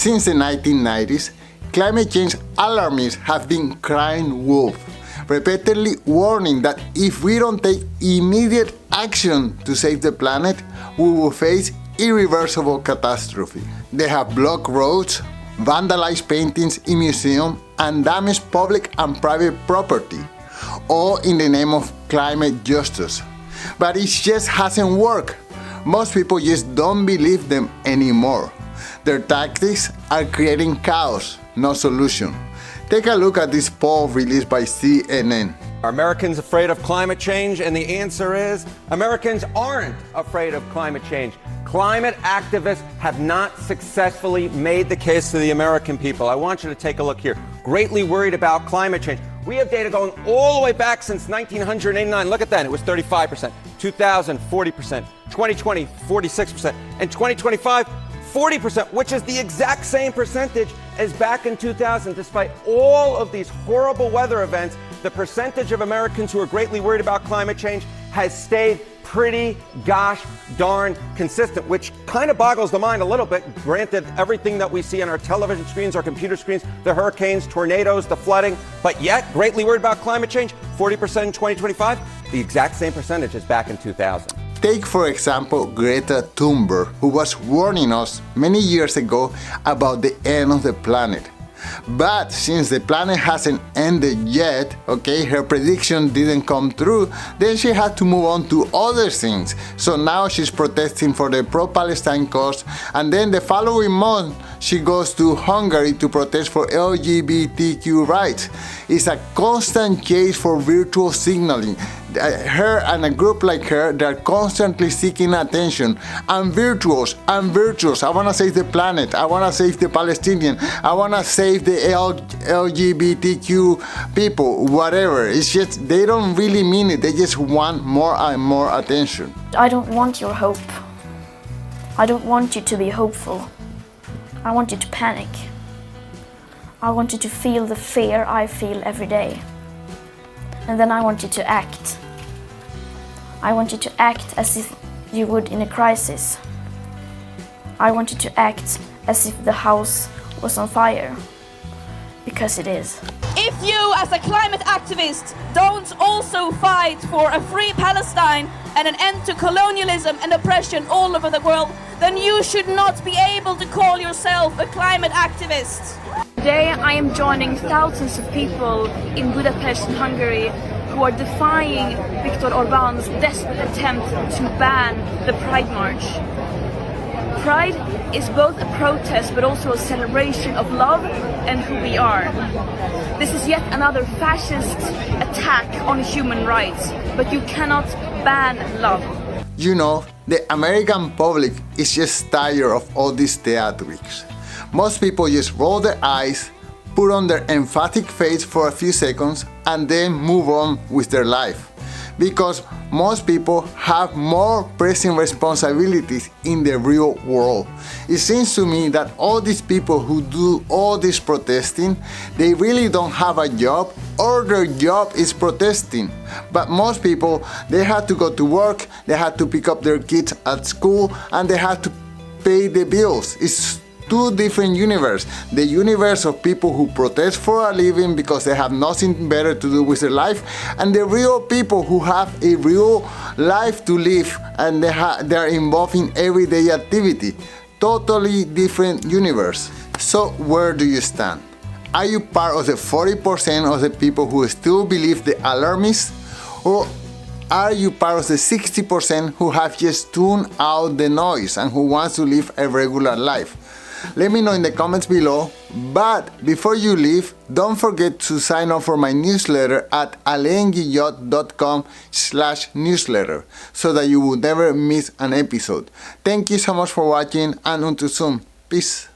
Since the 1990s, climate change alarmists have been crying wolf, repeatedly warning that if we don't take immediate action to save the planet, we will face irreversible catastrophe. They have blocked roads, vandalized paintings in museums, and damaged public and private property, all in the name of climate justice. But it just hasn't worked. Most people just don't believe them anymore. Their tactics are creating chaos, no solution. Take a look at this poll released by CNN. Are Americans afraid of climate change? And the answer is Americans aren't afraid of climate change. Climate activists have not successfully made the case to the American people. I want you to take a look here. Greatly worried about climate change. We have data going all the way back since 1989. Look at that. It was 35%, 2000, 40%, 2020, 46%, and 2025, 40%, which is the exact same percentage as back in 2000. Despite all of these horrible weather events, the percentage of Americans who are greatly worried about climate change has stayed pretty gosh darn consistent, which kind of boggles the mind a little bit. Granted, everything that we see on our television screens, our computer screens, the hurricanes, tornadoes, the flooding, but yet greatly worried about climate change, 40% in 2025, the exact same percentage as back in 2000. Take, for example, Greta Thunberg, who was warning us many years ago about the end of the planet. But since the planet hasn't ended yet, her prediction didn't come true, then she had to move on to other things. So now she's protesting for the pro-Palestine cause, and then the following month she goes to Hungary to protest for LGBTQ rights. It's a constant chase for virtual signaling. Her and a group like her, they're constantly seeking attention. I'm virtuous. I want to save the planet. I want to save the Palestinian. I want to save the LGBTQ people, whatever. It's just, they don't really mean it. They just want more and more attention. I don't want your hope. I don't want you to be hopeful. I want you to panic. I want you to feel the fear I feel every day. And then I want you to act. I want you to act as if you would in a crisis. I want you to act as if the house was on fire. Because it is. If you, as a climate activist, don't also fight for a free Palestine and an end to colonialism and oppression all over the world, then you should not be able to call yourself a climate activist. Today I am joining thousands of people in Budapest, Hungary, who are defying Viktor Orbán's desperate attempt to ban the Pride March. Pride is both a protest but also a celebration of love and who we are. This is yet another fascist attack on human rights, but you cannot ban love. You know, the American public is just tired of all these theatrics. Most people just roll their eyes, put on their emphatic face for a few seconds, and then move on with their life. Because most people have more pressing responsibilities in the real world. It seems to me that all these people who do all this protesting, they really don't have a job, or their job is protesting. But most people, they had to go to work, they had to pick up their kids at school, and they had to pay the bills. It's two different universes. The universe of people who protest for a living because they have nothing better to do with their life, and the real people who have a real life to live and they are involved in everyday activity. Totally different universe. So where do you stand? Are you part of the 40% of the people who still believe the alarmists? Or are you part of the 60% who have just tuned out the noise and who wants to live a regular life? Let me know in the comments below, but before you leave, don't forget to sign up for my newsletter at alainguillot.com/newsletter so that you will never miss an episode. Thank you so much for watching, and until soon. Peace.